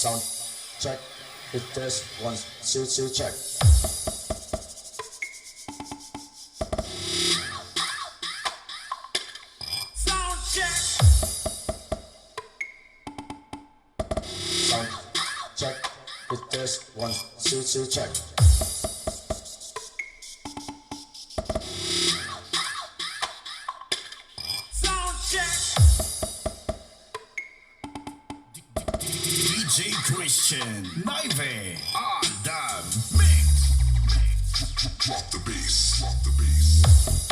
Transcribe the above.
Sound check. It test 1 2 2 check. Sound check. Sound check. It test 1 2 2 check. Sound check. DJ Christian Naive on the mix. Drop the bass, drop the bass.